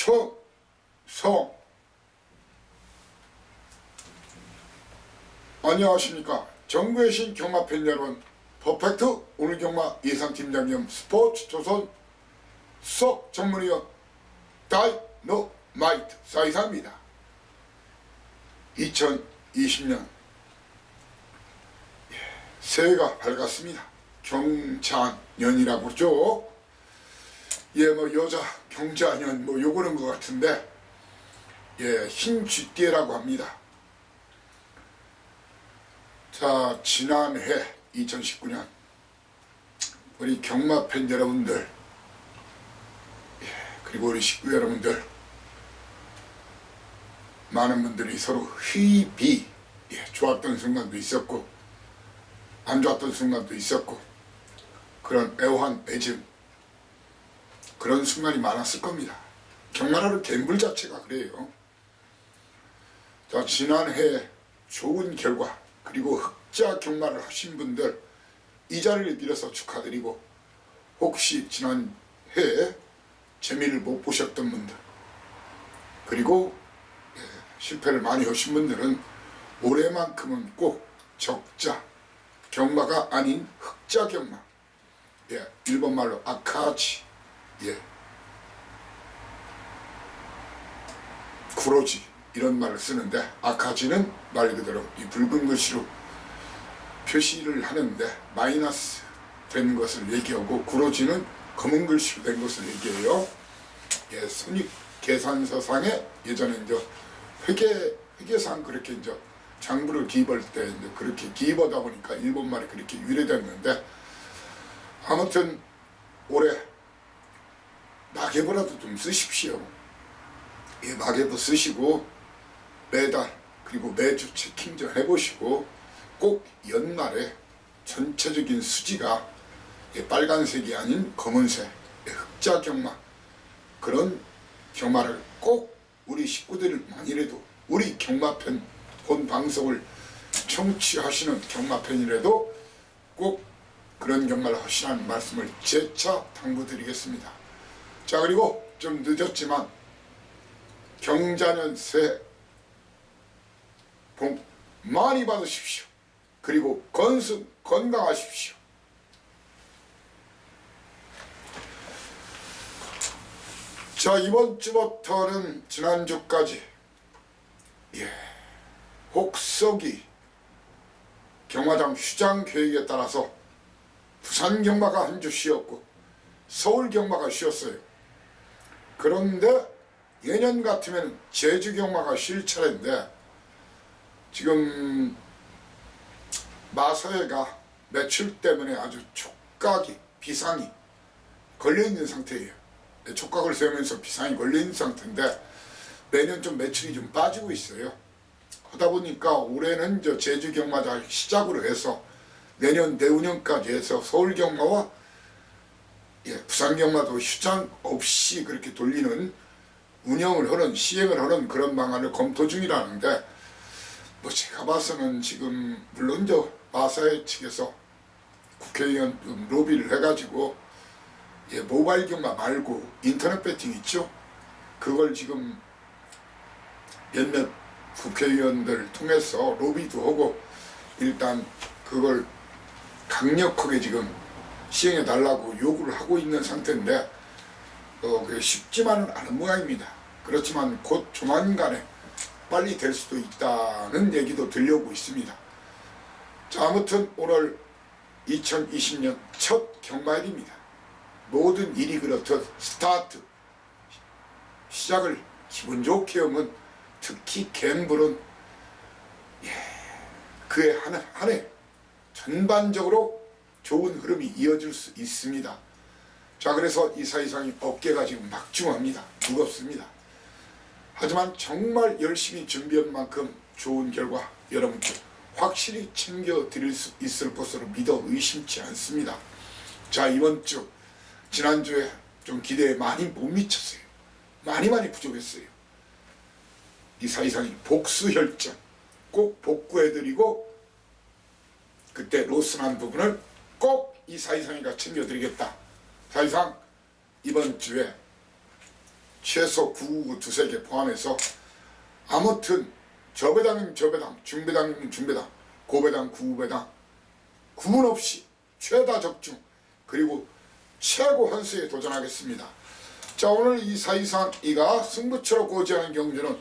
충성. 안녕하십니까. 전국의 신 경마팬 여러분, 퍼펙트 오늘 경마 예상팀장 겸 스포츠조선 수석 전문위원 다이너마이트 사이사입니다. 2020년 새해가 밝았습니다. 경자년이라고 그러죠. 여자 경자년 요거는 것 같은데, 흰 쥐띠라고 합니다. 자, 지난해 2019년 우리 경마팬 여러분들, 그리고 우리 식구 여러분들, 많은 분들이 서로 희비, 좋았던 순간도 있었고 안 좋았던 순간도 있었고, 그런 애환 애증, 그런 순간이 많았을 겁니다. 경마라는 갬블 자체가 그래요. 자, 지난해 좋은 결과, 그리고 흑자 경마를 하신 분들 이 자리를 빌어서 축하드리고, 혹시 지난해 재미를 못 보셨던 분들, 그리고 실패를 많이 하신 분들은 올해만큼은 꼭 적자 경마가 아닌 흑자 경마, 일본말로 아카지, 구로지 이런 말을 쓰는데, 아카지는 말 그대로 이 붉은 글씨로 표시를 하는데 마이너스 된 것을 얘기하고, 구로지는 검은 글씨로 된 것을 얘기해요. 손익 계산서상에 예전에 이제 회계상 그렇게 이제 장부를 기입할 때 이제 그렇게 기입하다 보니까 일본말이 그렇게 유래됐는데, 아무튼 올해 마개보라도 좀 쓰십시오. 마개보 쓰시고 매달 그리고 매주 체킹 좀 해보시고, 꼭 연말에 전체적인 수지가 빨간색이 아닌 검은색 흑자 경마, 그런 경마를 꼭 우리 식구들만이라도, 우리 경마팬 본 방송을 청취하시는 경마팬이라도 꼭 그런 경마를 하시라는 말씀을 재차 당부드리겠습니다. 자, 그리고 좀 늦었지만 경자년 새해 복 많이 받으십시오. 그리고 건강하십시오. 자, 이번 주부터는 지난주까지 혹서기 경마장 휴장 계획에 따라서 부산 경마가 한 주 쉬었고 서울 경마가 쉬었어요. 그런데 예년 같으면 제주 경마가 쉴 차례인데, 지금 마서해가 매출 때문에 아주 촉각이, 비상이 걸려있는 상태예요. 촉각을 세우면서 비상이 걸려있는 상태인데, 매년 좀 매출이 좀 빠지고 있어요. 하다 보니까 올해는 저 제주 경마장 시작으로 해서 내년 내후년까지 해서 서울 경마와 부산 경마도 휴장 없이 그렇게 돌리는, 운영을 하는, 시행을 하는 그런 방안을 검토 중이라는데, 제가 봐서는 지금 물론 저 마사회 측에서 국회의원 로비를 해가지고 모바일 경마 말고 인터넷 배팅 있죠? 그걸 지금 몇몇 국회의원들 통해서 로비도 하고 일단 그걸 강력하게 지금 시행해 달라고 요구를 하고 있는 상태인데, 그게 쉽지만은 않은 모양입니다. 그렇지만 곧 조만간에 빨리 될 수도 있다는 얘기도 들려오고 있습니다. 자, 아무튼 오늘 2020년 첫 경마일입니다. 모든 일이 그렇듯 스타트, 시작을 기분 좋게 하면, 특히 갬블은 그의 한 해 전반적으로 좋은 흐름이 이어질 수 있습니다. 자, 그래서 이 사이상이 어깨가 지금 막중합니다. 무겁습니다. 하지만 정말 열심히 준비한 만큼 좋은 결과 여러분께 확실히 챙겨드릴 수 있을 것으로 믿어 의심치 않습니다. 자, 이번 주, 지난주에 좀 기대에 많이 못 미쳤어요. 많이 부족했어요. 이 사이상이 복수혈전 꼭 복구해드리고, 그때 로스난 부분을 꼭 이 사이상이가 챙겨드리겠다. 사이상 이번 주에 최소 999 두세 개 포함해서 아무튼 저배당이면 저배당, 중배당이면 중배당, 고배당, 구배당 구분 없이 최다 적중 그리고 최고 환수에 도전하겠습니다. 자, 오늘 이 423이가 승부처로 고지하는 경주는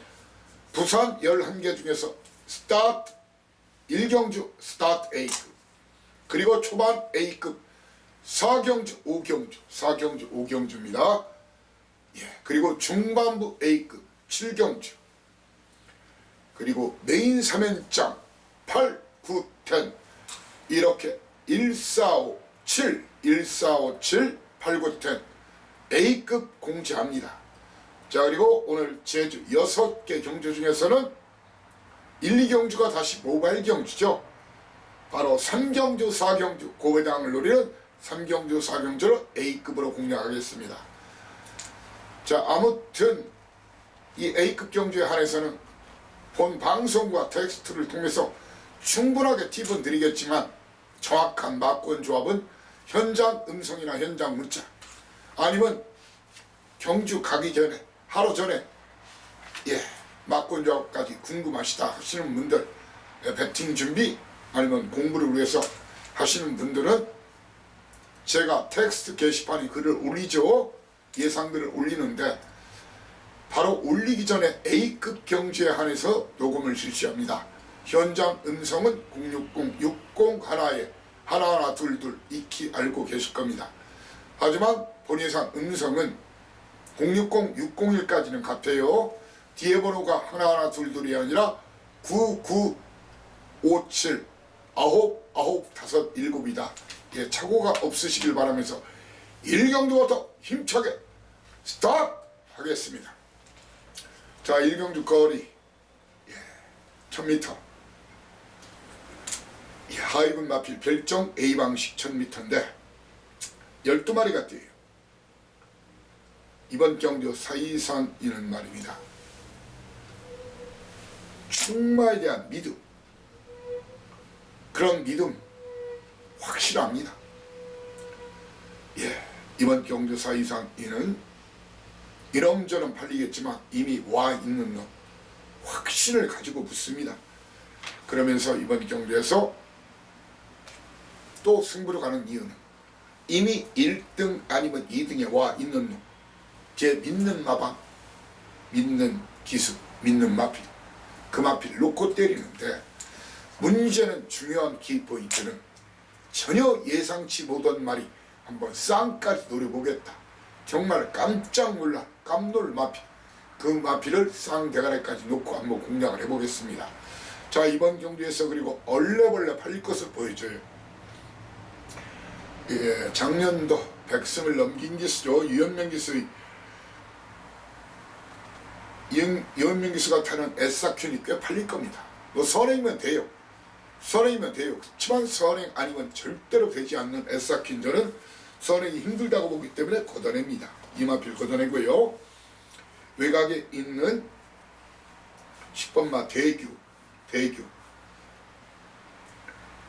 부산 11개 중에서 스타트 1경주 스타트 A급 그리고 초반 A급 4경주 5경주입니다. 예, 그리고 중반부 A급 7경주 그리고 메인 3연장 8, 9, 10 이렇게 1457, 8, 9, 10 A급 공지합니다. 자, 그리고 오늘 제주 6개 경주 중에서는 1, 2경주가 다시 모바일 경주죠. 바로 3경주, 4경주 고배당을 노리는 3경주, 4경주를 A급으로 공략하겠습니다. 자, 아무튼 이 A급 경주에 한해서는 본 방송과 텍스트를 통해서 충분하게 팁은 드리겠지만 정확한 막권 조합은 현장 음성이나 현장 문자 아니면 경주 가기 전에 하루 전에 막권 조합까지 궁금하시다 하시는 분들 배팅 준비 아니면 공부를 위해서 하시는 분들은 제가 텍스트 게시판에 글을 올리죠. 예상글을 올리는데 바로 올리기 전에 A급 경주에 한해서 녹음을 실시합니다. 현장 음성은 060-60 하나에 1122 익히 알고 계실 겁니다. 하지만 본예상 음성은 060-601까지는 같아요. 뒤에 번호가 1122이 아니라 9957 9957이다. 예, 착오가 없으시길 바라면서 1경주부터 힘차게 스타트 하겠습니다. 자, 1경주 거리 1000m 하이븐 마필 별정 A방식 1000m인데 12마리가 뛰어요. 이번 경주 423이는 말입니다. 충마에 대한 믿음, 그런 믿음 확실합니다. 이번 경주 423이는 이런저런 팔리겠지만 이미 와 있는 놈 확신을 가지고 붙습니다. 그러면서 이번 경주에서 또 승부로 가는 이유는 이미 1등 아니면 2등에 와 있는 놈, 제 믿는 마방, 믿는 기수, 믿는 마필, 그 마필 놓고 때리는데 문제는 중요한 키포인트는 전혀 예상치 못한 말이 한번 쌍까지 노려보겠다. 정말 깜짝 놀란 깜놀 마필, 그 마필을 쌍대가리까지 놓고 한번 공략을 해보겠습니다. 자, 이번 경주에서 그리고 얼레벌레 팔릴 것을 보여줘요. 작년도 백승을 넘긴 기수죠. 유현명 기수의 유현명 기수가 타는 에사큐니 꽤 팔릴 겁니다. 뭐 선행이면 돼요. 선행이면 돼요. 그렇지만 선행 아니면 절대로 되지 않는 에사큐니는 선행이 힘들다고 보기 때문에 걷어냅니다. 이마필 걷어내고요. 외곽에 있는 10번마 대규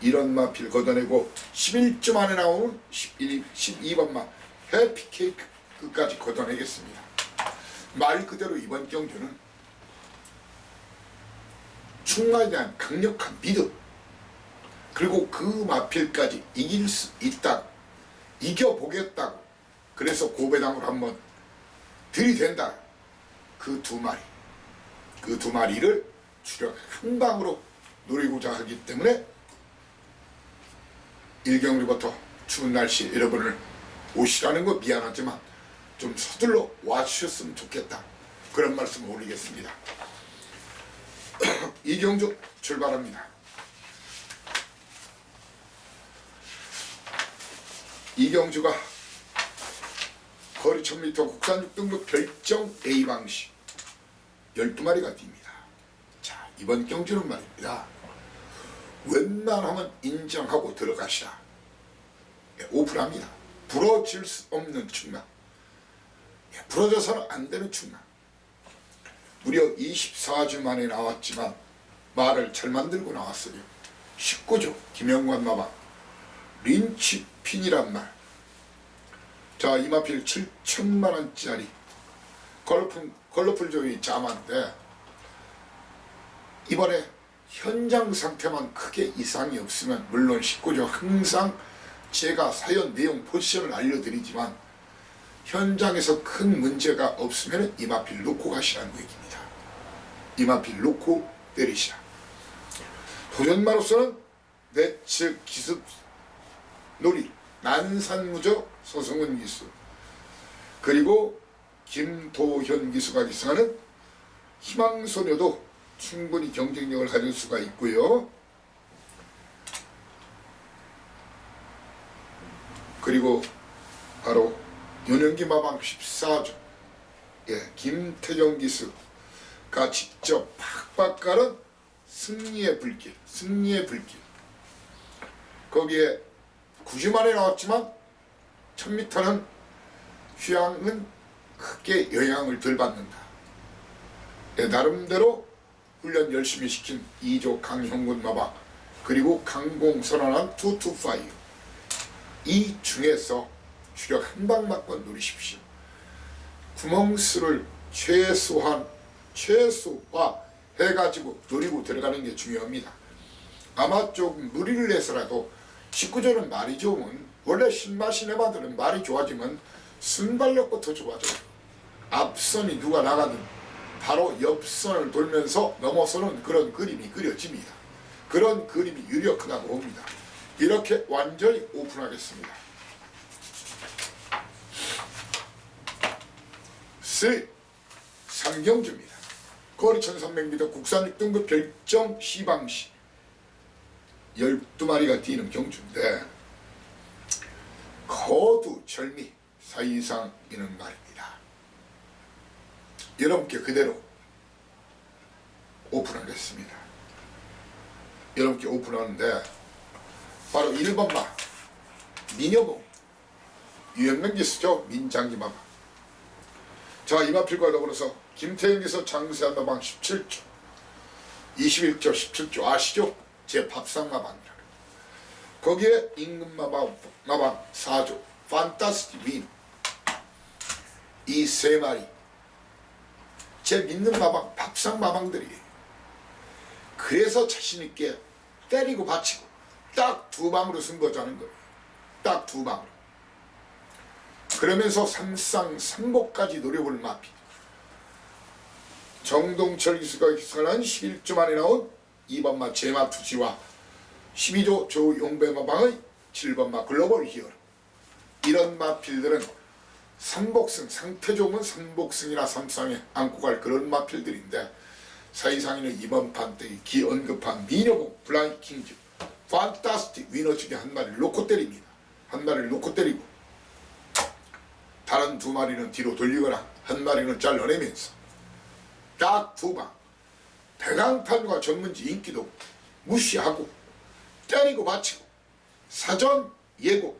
이런 마필 걷어내고 11점 안에 나오는 12번마 해피케이크 끝까지 걷어내겠습니다. 말 그대로 이번 경주는 충마에 대한 강력한 믿음, 그리고 그 마필까지 이길 수 있다, 이겨보겠다고, 그래서 고배당으로 한번 들이댄다. 그 두 마리를 주력 한 방으로 노리고자 하기 때문에 1경주부터 추운 날씨 여러분을 오시라는 거 미안하지만 좀 서둘러 와주셨으면 좋겠다, 그런 말씀을 올리겠습니다. 2경주 출발합니다. 2경주가 거리 1000m 국산 6등급 별정 A방식 12마리가 뜁니다. 자, 이번 경주는 말입니다. 웬만하면 인정하고 들어가시라. 오픈합니다. 부러질 수 없는 충남, 부러져서는 안 되는 충남. 무려 24주 만에 나왔지만 말을 잘 만들고 나왔어요. 19조 김영관 마방 린치핀이란 말. 자, 이마필 7천만원짜리 컬러풀조의 자마인데 이번에 현장 상태만 크게 이상이 없으면, 물론 19조 항상 제가 사연 내용 포지션을 알려드리지만 현장에서 큰 문제가 없으면 이마필 놓고 가시라는 얘기입니다. 이마필 놓고 때리시라. 도전마로서는 내측 기습 놀이, 난산무적 서성은 기수, 그리고 김도현 기수가 기승하는 희망소녀도 충분히 경쟁력을 가질 수가 있고요. 그리고 바로 윤영기 마방 14조, 김태경 기수가 직접 팍팍 가는 승리의 불길, 거기에 90만에 나왔지만 1000m는 휴양은 크게 영향을 덜 받는다. 나름대로 훈련 열심히 시킨 2조 강형군 마방, 그리고 강공 선언한 225, 이 중에서 주력 한 방만권 노리십시오. 구멍수를 최소화 해가지고 노리고 들어가는 게 중요합니다. 아마 좀 무리를 해서라도 19조는 말이 좋으면, 원래 신마신 해마들은 말이 좋아지면 순발력부터 좋아져요. 앞선이 누가 나가든 바로 옆선을 돌면서 넘어서는 그런 그림이 그려집니다. 그런 그림이 유력하다고 봅니다. 이렇게 완전히 오픈하겠습니다. 3. 상경주입니다. 거리 1300m 국산 6등급 별정 시방시 12마리가 뛰는 경주인데 거두절미 사이상이는 말입니다. 여러분께 그대로 오픈하겠습니다. 여러분께 오픈하는데 바로 1번마 민여봉 유현명기수죠. 민장기마마. 자, 이마필과 더불어서 김태형기서 장세한 마방 17조 21조 17조 아시죠? 제 밥상마방이라. 거기에 임금마방 4조 판타스틱 윈, 이 세 마리 제 믿는 마방, 밥상마방들이에요. 그래서 자신있게 때리고 받치고 딱 2방으로 승부하자는 거예요. 딱 2방으로. 그러면서 삼상 삼복까지 노려볼 마피. 정동철 기수가 기승한 11조 만에 나온 2번마 제마투지와 12조 조용배마방의 7번마 글로벌 히어로. 이런 마필들은 삼복승, 상태 좋으면 삼복승이나 삼상에 안고 갈 그런 마필들인데, 사이상에는 이번 판때기 기언급한 미녀봉 블라이킹즈 판타스틱 위너 중에 한 마리를 놓고 때립니다. 한 마리를 놓고 때리고 다른 2마리는 뒤로 돌리거나 한 마리는 잘라내면서 딱 2방 대강판과 전문지 인기도 무시하고 때리고 바치고 사전 예고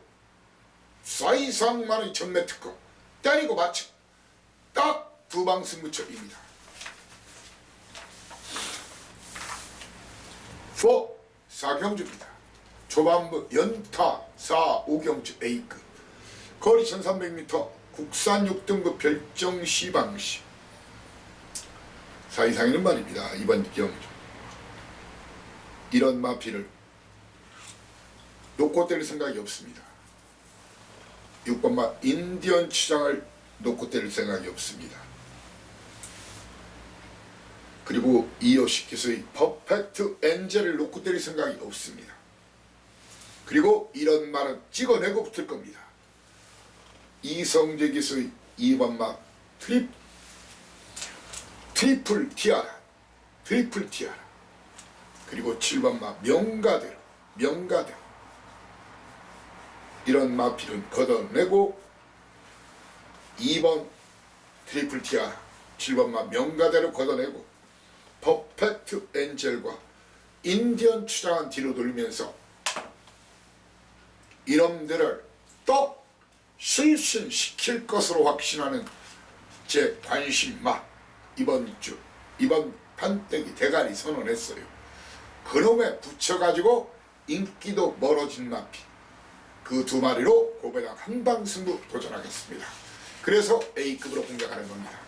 사이상만의 전매 특허 때리고 바치고 딱 2방 승부처입니다. 4. 사경주입니다. 초반부 연타 4, 5경주 A급 거리 1300m 국산 6등급 별정 시방시 사이상에는 말입니다. 이번 경주 이런 마피를 놓고 때릴 생각이 없습니다. 6번마 인디언 추장을 놓고 때릴 생각이 없습니다. 그리고 이요시 기수의 퍼펙트 엔젤을 놓고 때릴 생각이 없습니다. 그리고 이런 말은 찍어내고 붙을 겁니다. 이성재 기수의 2번마 트리플 티아라 그리고 7번마 명가대로 이런 마필은 걷어내고 2번 트리플 티아라 7번마 명가대로 걷어내고 퍼펙트 엔젤과 인디언 추장한 뒤로 돌리면서 이놈들을 또 실신시킬 것으로 확신하는 제 관심마 이번 판때기 대가리 선언했어요. 그놈에 붙여가지고 인기도 멀어진 마피 그 2마리로 고배당 한방 승부 도전하겠습니다. 그래서 A급으로 공략하는 겁니다.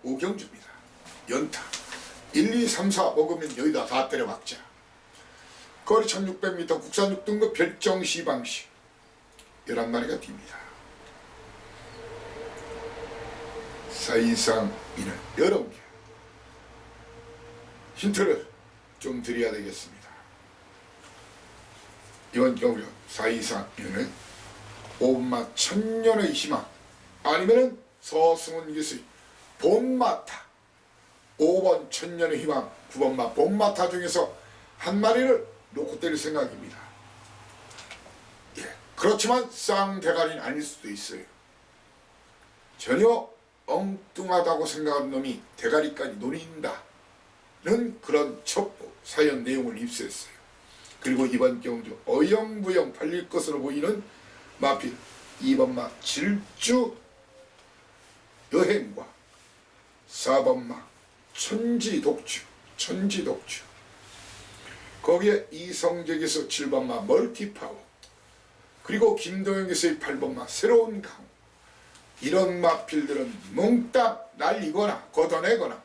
오경주입니다. 연타 1, 2, 3, 4 먹으면 여기다 다 때려박자. 거리 1600m 국산 6등급 별정 시방시 11마리가 뜁니다. 사이상 이는 여러분께 힌트를 좀 드려야 되겠습니다. 이번 겨울에 사이상 이는 5번마 천년의 희망 아니면은 서승훈 기수의 봄마타 5번 천년의 희망 9번마 봄마타 중에서 한 마리를 놓고 때릴 생각입니다. 예, 그렇지만 쌍대가리는 아닐 수도 있어요. 전혀 엉뚱하다고 생각하는 놈이 대가리까지 노린다는 그런 첩보 사연 내용을 입수했어요. 그리고 이번 경주 어영부영 팔릴 것으로 보이는 마필 2번마 질주 여행과 4번마 천지독주 거기에 이성재에서 7번마 멀티파워 그리고 김도영에서의 8번마 새로운 강호 이런 마필들은 몽땅 날리거나 걷어내거나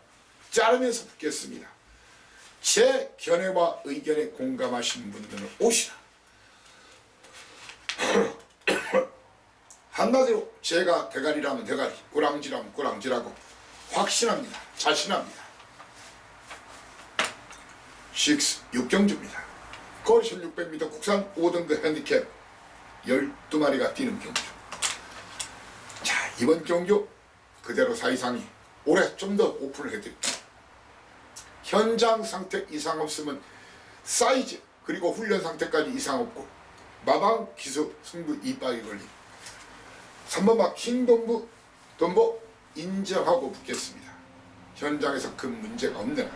자르면서 붙겠습니다. 제 견해와 의견에 공감하시는 분들은 오시라. 한마디로 제가 대가리라면 대가리, 꾸랑지라면 꾸랑지라고 확신합니다. 자신합니다. 6경주입니다. 거리 1600m 국산 5등급 핸디캡 12마리가 뛰는 경주. 자, 이번 경주 그대로 사이상이 올해 좀 더 오픈을 해드릴게요. 현장 상태 이상 없으면 사이즈 그리고 훈련 상태까지 이상 없고 마방 기수 승부 이박이 걸린 3번마 킹덤부 돈보 인정하고 붙겠습니다. 현장에서 큰 문제가 없느나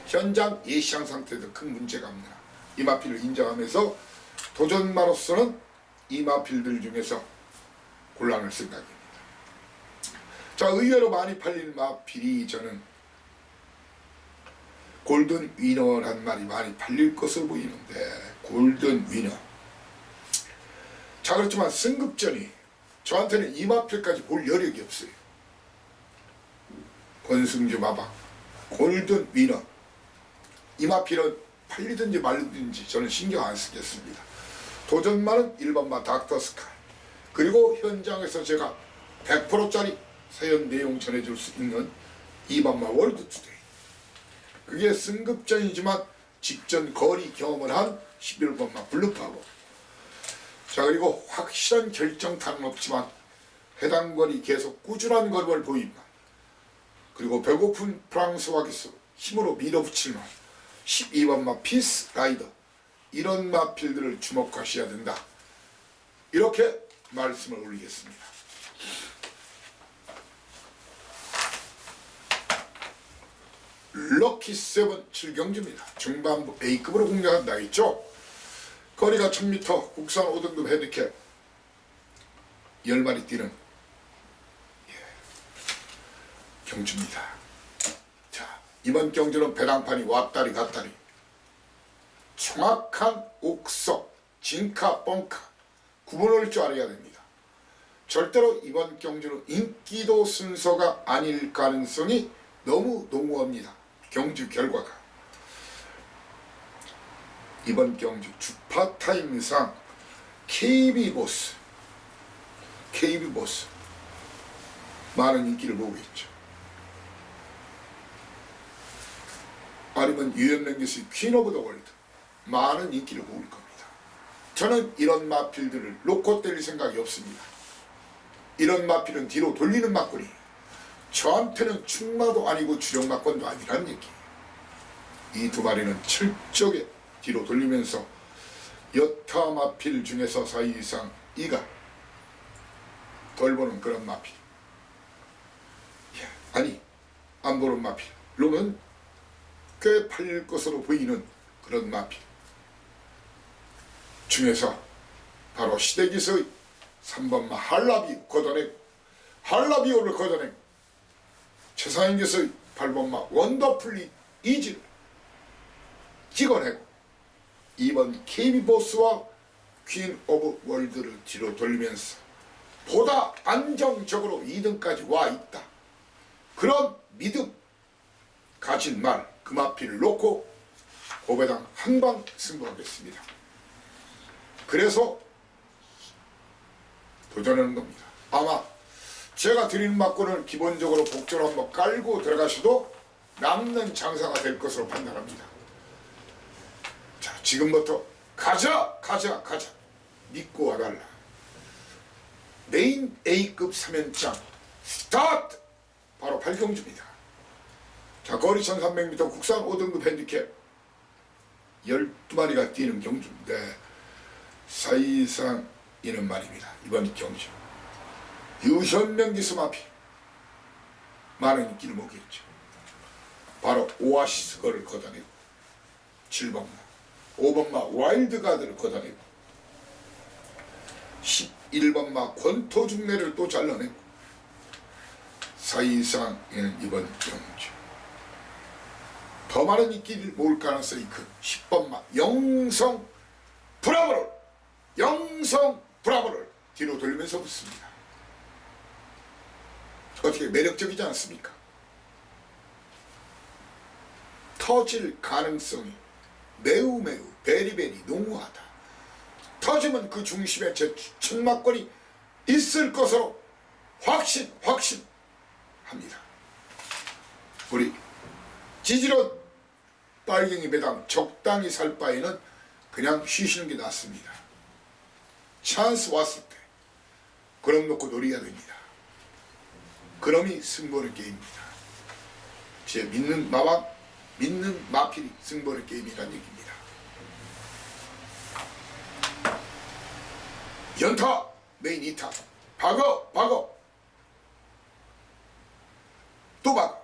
현장 예시장 상태도 큰 문제가 없느나 이 마필을 인정하면서 도전마로서는 이 마필들 중에서 곤란할 생각입니다. 자, 의외로 많이 팔릴 마필이 저는 골든 위너란 말이 많이 팔릴 것으로 보이는데 골든 위너. 자, 그렇지만 승급전이 저한테는 이 마필까지 볼 여력이 없어요. 권승주 마박 골든 위너 이 마필은 팔리든지 말리든지 저는 신경 안 쓰겠습니다. 도전만은 1번마 닥터스카이 그리고 현장에서 제가 100%짜리 사연 내용 전해줄 수 있는 2번마 월드투데이 그게 승급전이지만 직전 거리 경험을 한 11번마 블루파워. 자, 그리고 확실한 결정타는 없지만 해당 거리 계속 꾸준한 걸음을 보입니다. 그리고 배고픈 프랑스와 기수 힘으로 밀어붙일만 12번마 피스 라이더 이런 마필들을 주목하셔야 된다. 이렇게 말씀을 올리겠습니다. 럭키 세븐 7경주입니다. 중반부 A급으로 공략한다 했죠. 거리가 1000m 국산 5등급 핸디캡 10마리 뛰는 경주입니다. 자, 이번 경주는 배당판이 왔다리 갔다리 정확한 옥석, 진카, 뻥카 구분할 줄 알아야 됩니다. 절대로 이번 경주는 인기도 순서가 아닐 가능성이 너무 농후합니다. 경주 결과가 이번 경주 주파타임상 KB보스 많은 인기를 보고 있죠. 아니면 유현명 교수의 퀸 오브 더 월드 많은 인기를 보일 겁니다. 저는 이런 마필들을 놓고 때릴 생각이 없습니다. 이런 마필은 뒤로 돌리는 막걸리 저한테는 충마도 아니고 주력막건도 아니라는 얘기예요. 이 두 마리는 철저하게 뒤로 돌리면서 여타 마필 중에서 사이상 이가 덜 보는 그런 마필. 아니 안 보는 마필 롱은 꽤 팔릴 것으로 보이는 그런 마필 중에서 바로 시대기서의 3번마 할라비오 걷어내고 할라비오를 걷어내고 최상현께서의 8번마 원더풀리 이지를 찍어내고 2번 KB보스와 퀸 오브 월드를 뒤로 돌리면서 보다 안정적으로 2등까지 와 있다. 그런 믿음 가진 말 금화필을 놓고 고배당 한방 승부하겠습니다. 그래서 도전하는 겁니다. 아마 제가 드리는 막고는 기본적으로 복조를 한번 깔고 들어가셔도 남는 장사가 될 것으로 판단합니다. 자, 지금부터 가자 믿고 와달라. 메인 A급 3연장 스타트! 바로 발경주입니다. 자, 거리 1300m 국산 5등급 핸디캡 12마리가 뛰는 경주인데 사이상 이는 말입니다. 이번 경주 유현명 기수마피 많은 인기를 먹였죠. 바로 오아시스 거를 걷어내고 7번마 5번마 와일드가드를 걷어내고 11번마 권토중내를 또 잘라내고 사이상에는 이번 경주 더 많은 인기를 모을 가능성이 큰 10번마 영성 브라보를 뒤로 돌리면서 붙습니다. 어떻게 매력적이지 않습니까? 터질 가능성이 매우 베리베리 농후하다. 터지면 그 중심에 제 천막권이 있을 것으로 확신합니다. 우리 지지로 빨갱이 배당 적당히 살 바에는 그냥 쉬시는 게 낫습니다. 찬스 왔을 때 그럼 놓고 노려야 됩니다. 그럼이 승부하는 게임입니다. 제 믿는 마필이 승부하는 게임이란 얘기입니다. 연타 메인 2타 박어 또 박어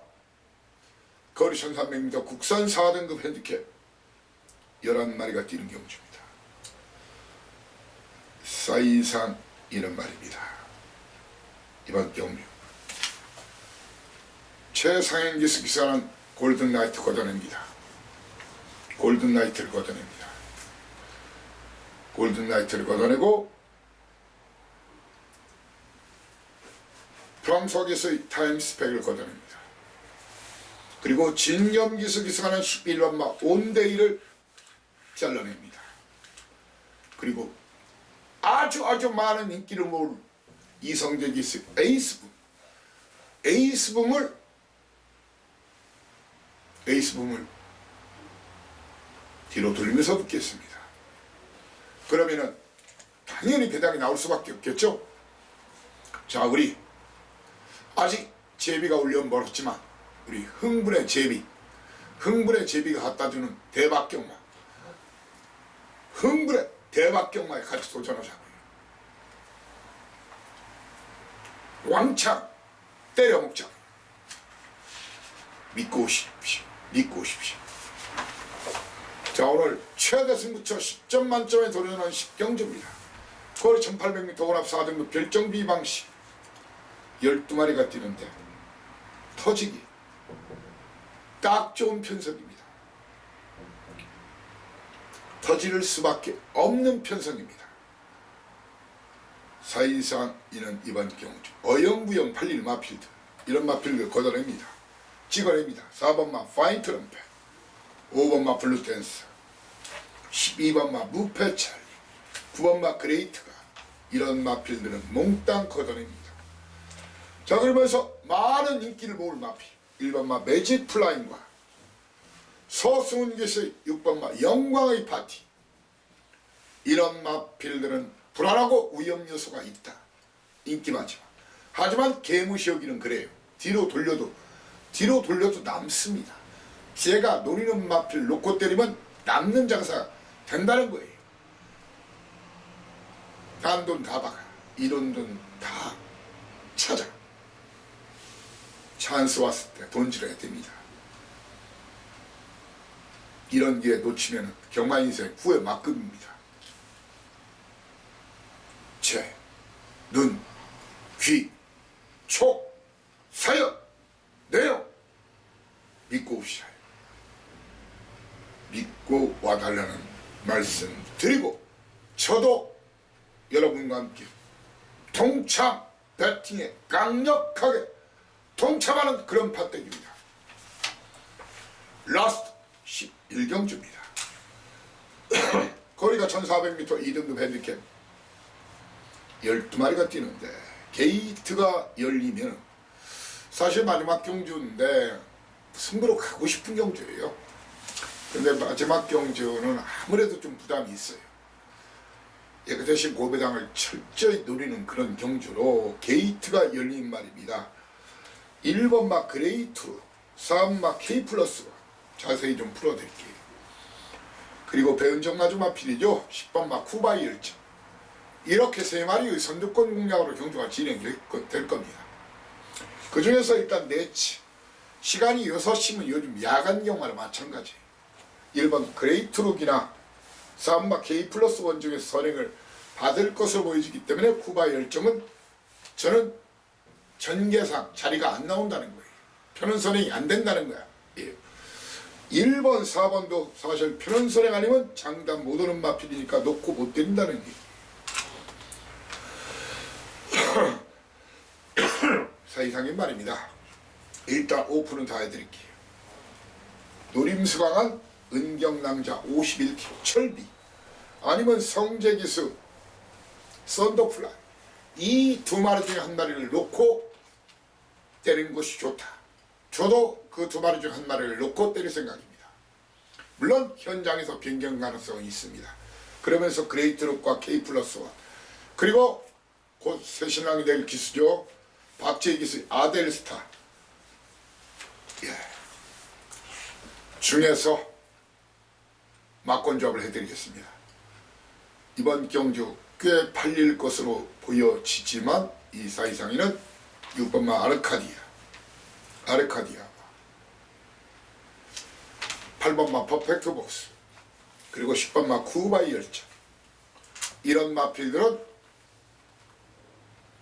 거리 1300m 국산 4등급 핸디캡 11마리가 뛰는 경주입니다. 사이상 이런 말입니다. 이번 경주 최상행 기수 기사는 골든나이트 걷어냅니다. 골든나이트를 걷어내고 프랑스에서의 타임스펙을 걷어냅니다. 그리고 진겸기수 기사는 11번마 온데이를 잘라냅니다. 그리고 아주 많은 인기를 모을 이성재 기수 에이스붐을 뒤로 돌리면서 붙겠습니다. 그러면은 당연히 배당이 나올 수밖에 없겠죠. 자, 우리 아직 제비가 울려면 멀었지만 우리 흥분의 제비가 갖다주는 대박경마 흥분의 대박경마에 같이 도전하자고요. 왕창 때려먹자고요. 믿고 오십시오. 자, 오늘 최대 승부처 10점 만점에 도전한 10경주입니다. 거리 1800m 혼합 4등급 결정비 방식 12마리가 뛰는데 터지기 딱 좋은 편성입니다. 터질 수밖에 없는 편성입니다. 사이상 이는 이번 경주 어영부영 팔릴 마필드 이런 마필드 걷어냅니다. 찍어냅니다. 4번마 파인 트럼펫 5번마 블루댄스 12번마 무페찰리 9번마 그레이트가 이런 마필들은 몽땅 걷어냅니다. 자, 그러면서 많은 인기를 모을 마필 1번마 매직 플라잉과 서승훈 기수의 6번마 영광의 파티 이런 마필들은 불안하고 위험 요소가 있다. 인기 많지만 하지만 개무시 여기는 그래요. 뒤로 돌려도 남습니다. 제가 노리는 마필 놓고 때리면 남는 장사가 된다는 거예요. 딴 돈 다 박아. 이런 돈 다 찾아. 찬스 왔을 때 돈질해야 됩니다. 이런 기회 놓치면 경마 인생 후회 막급입니다. 제, 눈, 귀, 촉, 사연, 내용 믿고 오시라. 믿고 와달라는 말씀 드리고 저도 여러분과 함께 동참 배팅에 강력하게 동참하는 그런 판때기입니다. 라스트 11경주입니다. 거리가 1400m 2등급 핸디캡 12마리가 뛰는데 게이트가 열리면 사실 마지막 경주인데 승부로 가고 싶은 경주예요. 근데 마지막 경주는 아무래도 좀 부담이 있어요. 그 대신 고배당을 철저히 노리는 그런 경주로 게이트가 열린 말입니다. 1번 막 그레이투, 4번 막 K 플러스로 자세히 좀 풀어드릴게요. 그리고 배은정 마주마필이죠. 10번 막 쿠바이 열정. 이렇게 세 마리의 선두권 공략으로 경주가 진행될 겁니다. 그 중에서 일단 네치. 시간이 6시면 요즘 야간 경마나 마찬가지예요. 1번 그레이트룩이나 3번 K 플러스 원 중에서 선행을 받을 것으로 보여지기 때문에 쿠바 열정은 저는 전개상 자리가 안 나온다는 거예요. 편은 선행이 안 된다는 거야. 예. 1번, 4번도 사실 편은 선행 아니면 장담 못 오는 마필이니까 놓고 못 드린다는 게 사이상인 말입니다. 일단 오픈은 다 해드릴게요. 노림수강한 은경낭자 51kg 철비 아니면 성재기수 썬더플라이 이 두 마리 중에 한 마리를 놓고 때리는 것이 좋다. 저도 그 두 마리 중 한 마리를 놓고 때릴 생각입니다. 물론 현장에서 변경 가능성이 있습니다. 그러면서 그레이트룩과 K 플러스 원 그리고 곧 새 신랑이 될 기수죠. 박재희 기수 아델스타 예. 중에서 막권조합을 해드리겠습니다. 이번 경주 꽤 팔릴 것으로 보여지지만 이 사이상에는 6번마 아르카디아 8번마 퍼펙트 복스 그리고 10번마 쿠바이 열정 이런 마필들은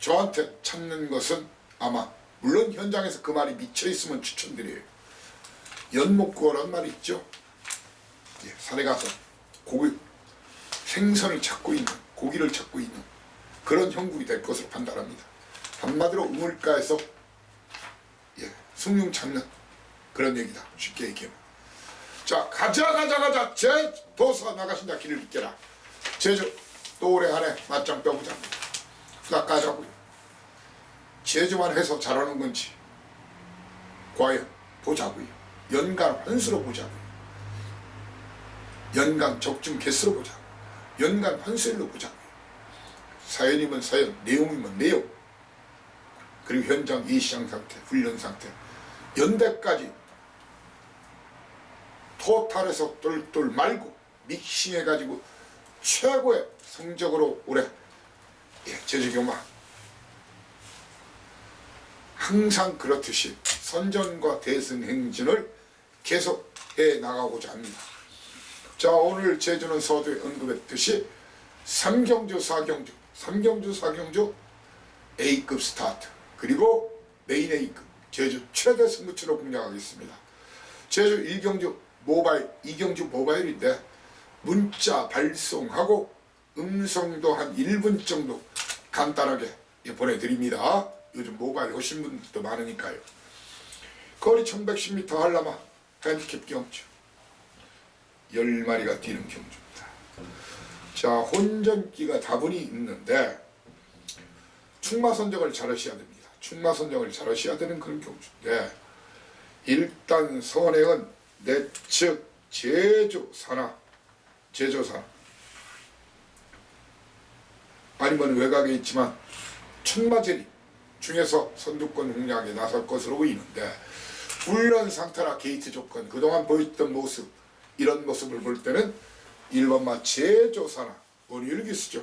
저한테 찾는 것은 아마 물론 현장에서 그 말이 미쳐있으면 추천드려요. 연목구어란 말이 있죠. 예, 산에 가서 생선을 찾고 있는 고기를 찾고 있는 그런 형국이 될 것으로 판단합니다. 한마디로 우물가에서 예, 숭늉 찾는 그런 얘기다. 쉽게 얘기하면. 자 가자 제도서 나가신다 길을 비켜라. 제주 또 올해 안에 맞짱 떠보자. 후딱 가자고요. 제주만 해서 잘하는 건지 과연 보자고요. 연간 환수로 보자고요. 연간 적중 개수로 보자고요. 연간 환수일로 보자고요. 사연이면 사연, 내용이면 내용 그리고 현장 예시장 상태, 훈련 상태 연대까지 토탈에서 똘똘 말고 믹싱해가지고 최고의 성적으로 올해 제주경마 항상 그렇듯이 선전과 대승 행진을 계속해 나가고자 합니다. 자 오늘 제주는 서두에 언급했듯이 3경주 4경주 A급 스타트 그리고 메인 A급 제주 최대 승부처로 공략하겠습니다. 제주 1경주 모바일 2경주 모바일인데 문자 발송하고 음성도 한 1분 정도 간단하게 보내드립니다. 요즘 모바일 오신 분들도 많으니까요. 거리 1110m 하려면 핸디캡 경주 10마리가 뛰는 경주입니다. 자 혼전기가 다분히 있는데 충마 선정을 잘 하셔야 됩니다. 충마 선정을 잘 하셔야 되는 그런 경주인데 일단 선행은 내측 제조사나 아니면 외곽에 있지만 천마제리 중에서 선두권 공략에 나설 것으로 보이는데 훈련 상태나 게이트 조건 그동안 보였던 모습 이런 모습을 볼 때는 1번마 제조사나 원율기수죠.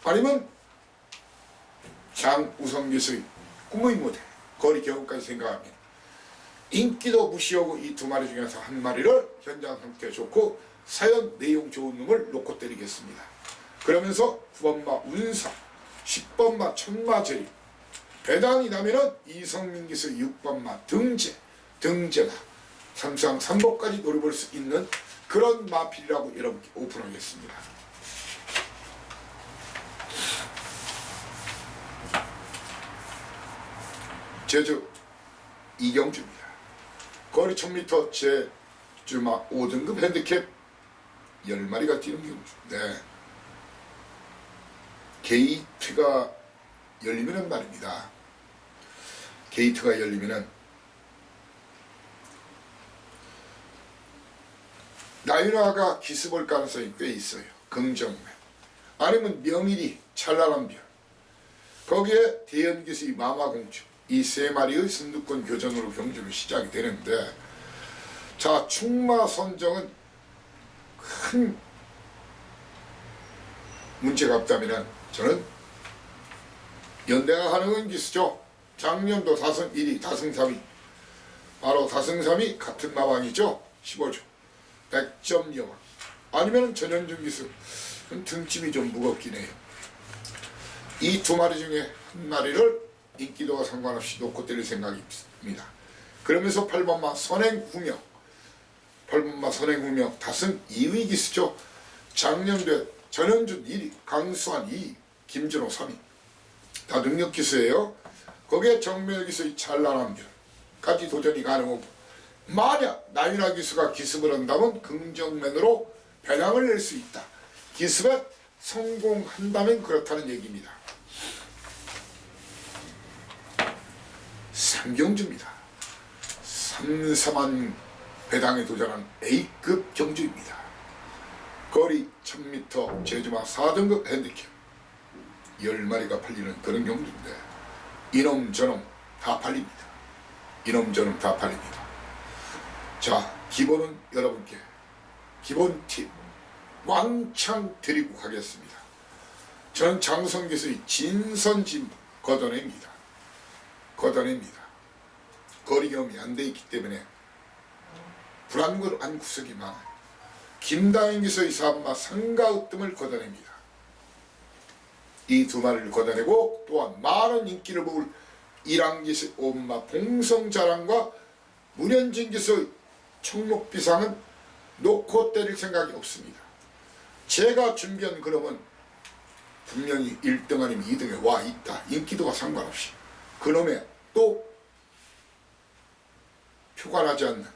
아니면 장우성기수의 꿈의 무대 거리 경험까지 생각하면 인기도 무시하고 이 두 마리 중에서 한 마리를 현장 상태 좋고 사연 내용 좋은 놈을 놓고 때리겠습니다. 그러면서 9번마 운사 10번마 천마제리 배당이 나면은 이성민 기수 6번마 등재가 삼상 3복까지 노려볼 수 있는 그런 마필이라고 여러분께 오픈하겠습니다. 제주 이경주입니다. 거리 1000m 제주마 5등급 핸디캡 10마리가 뛰는 경주. 네. 게이트가 열리면은 말입니다. 게이트가 열리면은 나윤아가 기습할 가능성이 꽤 있어요. 긍정면. 아니면 명일이 찬란한 별. 거기에 대연기수의 마마공주. 이 세 마리의 선두권 교전으로 경주는 시작이 되는데, 자, 충마 선정은 큰 문제가 없다면 저는 연대가 가능한 기수죠. 작년도 다승 1위, 다승 3위. 바로 다승 3위 같은 마왕이죠. 15조. 100점 여왕. 아니면 전현중 기수. 등짐이 좀 무겁긴 해요. 이 두 마리 중에 한 마리를 인기도와 상관없이 놓고 때릴 생각이 있습니다. 그러면서 8번마 선행후명. 8번마 선행후명 다승 2위 기수죠. 작년도에 전현준 1위, 강수환 2위, 김준호 3위. 다 능력 기수예요. 거기에 정명일 기수의 찬란한 별까지 도전이 가능하고, 만약 나윤아 기수가 기습을 한다면 긍정면으로 배당을 낼 수 있다. 기습에 성공한다면 그렇다는 얘기입니다. 삼경주입니다. 삼삼한 배당에 도전한 A급 경주입니다. 거리 1000m 제주마 4등급 핸디캡 10마리가 팔리는 그런 경주인데, 이놈 저놈 다 팔립니다. 이놈 저놈 다 팔립니다. 자, 기본은 여러분께 기본 팁 왕창 드리고 가겠습니다. 저는 장성기수의 진선진 걷어냅니다. 거리 경험이 안 돼 있기 때문에 불안한 구석이 많아요. 김다인 기수의 산마 상가으뜸을 걷어냅니다. 이 두 마리를 걷어내고, 또한 많은 인기를 모을 이랑기수의 엄마 봉성자랑과 문현진 기수의 청록비상은 놓고 때릴 생각이 없습니다. 제가 준비한 그놈은 분명히 1등 아니면 2등에 와 있다. 인기도와 상관없이. 그놈의 또 표가 나지 않는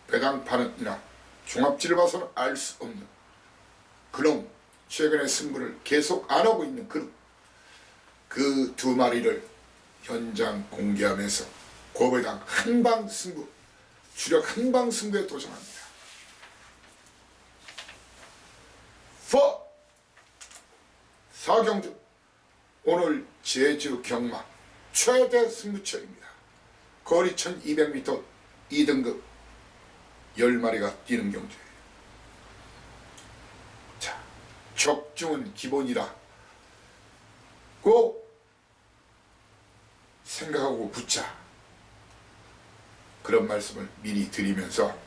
배당판이나 종합지를 봐서는 알 수 없는 그놈, 최근에 승부를 계속 안 하고 있는 그놈, 그 두 마리를 현장 공개하면서 고배당 한방 승부, 주력 한방 승부에 도전합니다. 사경주, 오늘 제주 경마 최대 승부처입니다. 거리 1200m 2등급 10마리가 뛰는 경주예요. 자, 적중은 기본이라고 생각하고 붙자, 그런 말씀을 미리 드리면서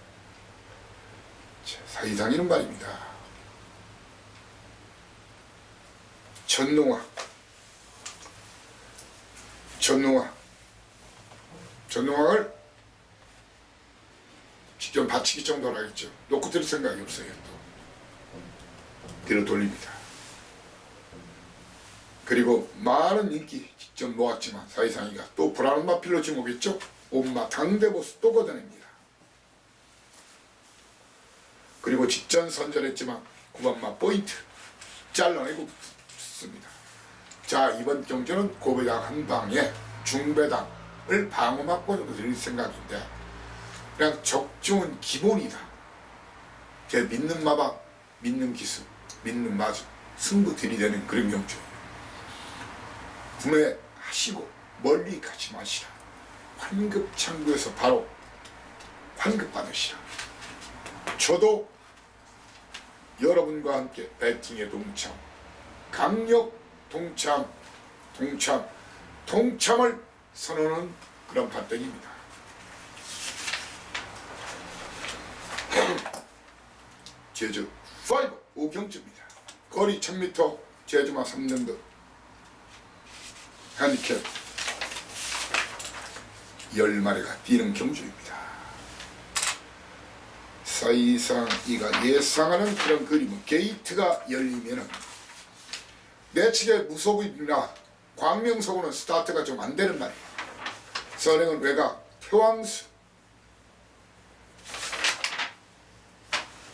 사이상이는 말입니다. 전농왕을 직접 바치기 정도로 하겠죠. 놓고 들을 생각이 없어요. 또 뒤로 돌립니다. 그리고 많은 인기 직접 모았지만 사이상이가 또 불안한 마필로 지목했죠. 엄마 당대보수 또 걷어냅니다. 그리고 직전 선전했지만 9번마 포인트 잘라내고 붙습니다. 자, 이번 경주는 고배당 한 방에 중배당을 방어막권으로 드릴 생각인데, 그냥 적중은 기본이다. 제 믿는 마방, 믿는 기술, 믿는 마주, 승부 들이대는 그런 경주. 구매하시고 멀리 가지 마시라. 환급 창구에서 바로 환급 받으시라. 저도 여러분과 함께 배팅에 동참, 강력 동참을 선언하는 그런 판단입니다. 제주 5 오경주입니다. 거리 1000m 제주마 3등급 핸디캡 10마리가 뛰는 경주입니다. 사이상 이가 예상하는 그런 그림은 게이트가 열리면은 내측의 무속인이나 광명석으로는 스타트가 좀 안 되는 말이에요. 선행은 외곽, 태왕수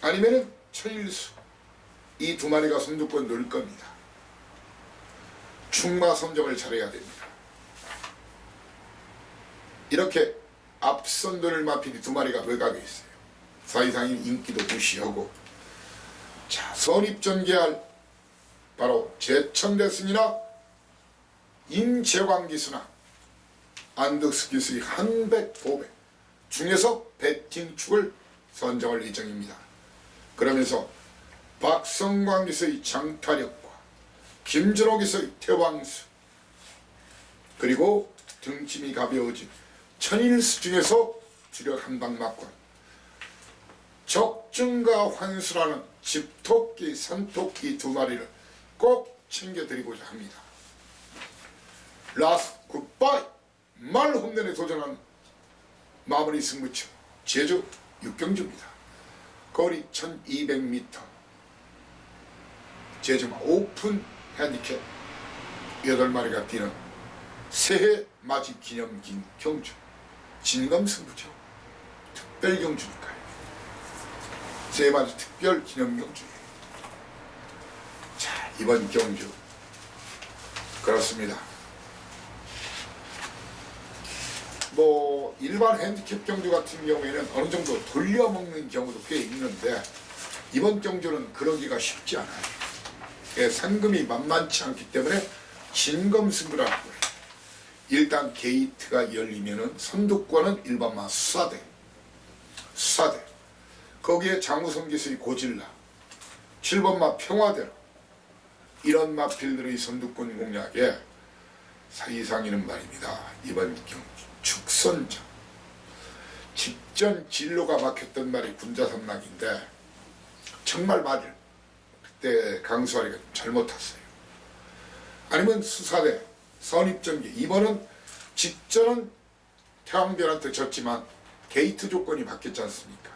아니면은 천일수, 이 두 마리가 선두권 노릴 겁니다. 충마 선정을 잘해야 됩니다. 이렇게 앞선 눈을 마필이 두 마리가 외곽에 있어요. 사이상인 인기도 무시하고, 자, 선입전개할 바로 제천대승이나 임재광기수나 안덕수기수의 한백, 보백 중에서 배팅축을 선정할 예정입니다. 그러면서 박성광 기수의 장타력과 김준호 기수의 태왕수, 그리고 등짐이 가벼워진 천일수 중에서 주력 한방 맞고 적중과 환수라는 집토끼, 산토끼 두 마리를 꼭 챙겨드리고자 합니다. 라스트 굿바이 말 홈런에 도전한 마무리 승부처 제주 육경주입니다. 거리 1200m, 제주마 오픈 핸디캡 8마리가 뛰는 새해 맞이 기념 경주, 진검승부죠. 특별 경주니까요. 새해 맞이 특별 기념 경주예요. 자, 이번 경주 그렇습니다. 뭐 일반 핸디캡 경주 같은 경우에는 어느 정도 돌려먹는 경우도 꽤 있는데, 이번 경주는 그러기가 쉽지 않아요. 예, 상금이 만만치 않기 때문에 진검승부라고 해요. 일단 게이트가 열리면은 선두권은 일반마 수사대, 거기에 장우성 기수의 고질라, 7번마 평화대로, 이런 마필들의 선두권 공략에 사이상이는 말입니다. 이번 경주 축선장, 직전 진로가 막혔던 말이 군자삼락인데 정말 말을 그때 강수아리가 잘못 탔어요. 아니면 수사대 선입전개, 이번은 직전은 태왕별한테 졌지만 게이트 조건이 바뀌었지 않습니까?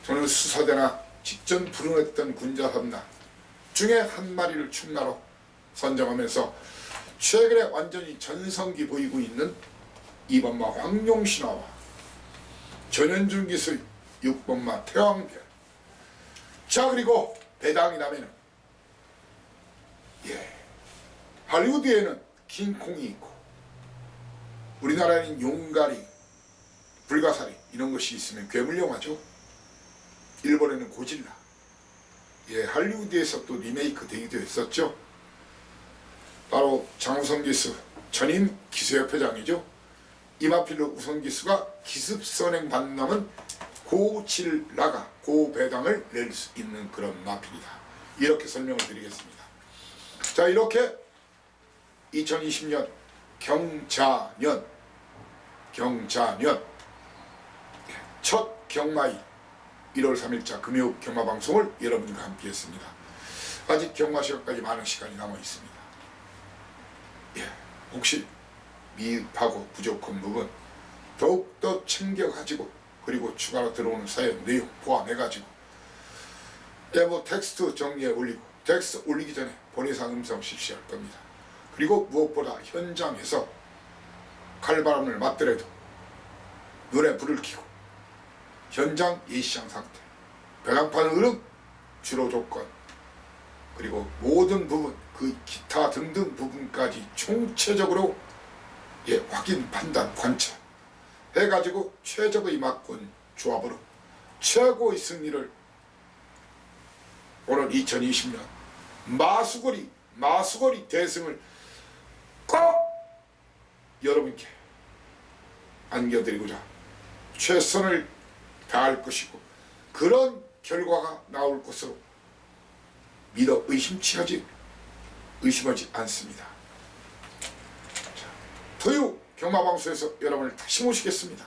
저는 수사대나 직전 불응했던 군자삼락 중에 한 마리를 충나로 선정하면서 최근에 완전히 전성기 보이고 있는 2번마 황룡신화와 전현준 기수의 6번마 태왕별, 자, 그리고 배당이 나면은 할리우드에는 킹콩이 있고 우리나라에는 용가리, 불가사리 이런 것이 있으면 괴물 영화죠. 일본에는 고질라, 할리우드에서 또 리메이크 되기도 했었죠. 바로 장우성 기수 전임 기수협회장이죠. 이마필로 우선 기수가 기습선행 반남은 고질라가 고배당을 낼 수 있는 그런 마필이다. 이렇게 설명을 드리겠습니다. 자, 이렇게 2020년 경자년 첫 경마일 1월 3일자 금요 경마방송을 여러분과 함께 했습니다. 아직 경마 시간까지 많은 시간이 남아 있습니다. 혹시 미흡하고 부족한 부분 더욱더 챙겨가지고, 그리고 추가로 들어오는 사연 내용 포함해가지고 텍스트 정리해 올리고, 텍스트 올리기 전에 본의상 음성 실시할 겁니다. 그리고 무엇보다 현장에서 칼바람을 맞더라도 눈에 불을 켜고 현장 예시장 상태, 배당판 흐름, 주로 조건, 그리고 모든 부분, 그 기타 등등 부분까지 총체적으로 확인, 판단, 관찰 해가지고 최적의 맞군 조합으로 최고의 승리를 오늘 2020년 마수거리 대승을 꼭 여러분께 안겨드리고자 최선을 다할 것이고, 그런 결과가 나올 것으로 믿어 의심하지 않습니다. 자, 토요 경마방송에서 여러분을 다시 모시겠습니다.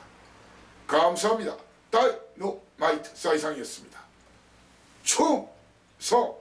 감사합니다. 다이노마이트 사이상이었습니다. 충성!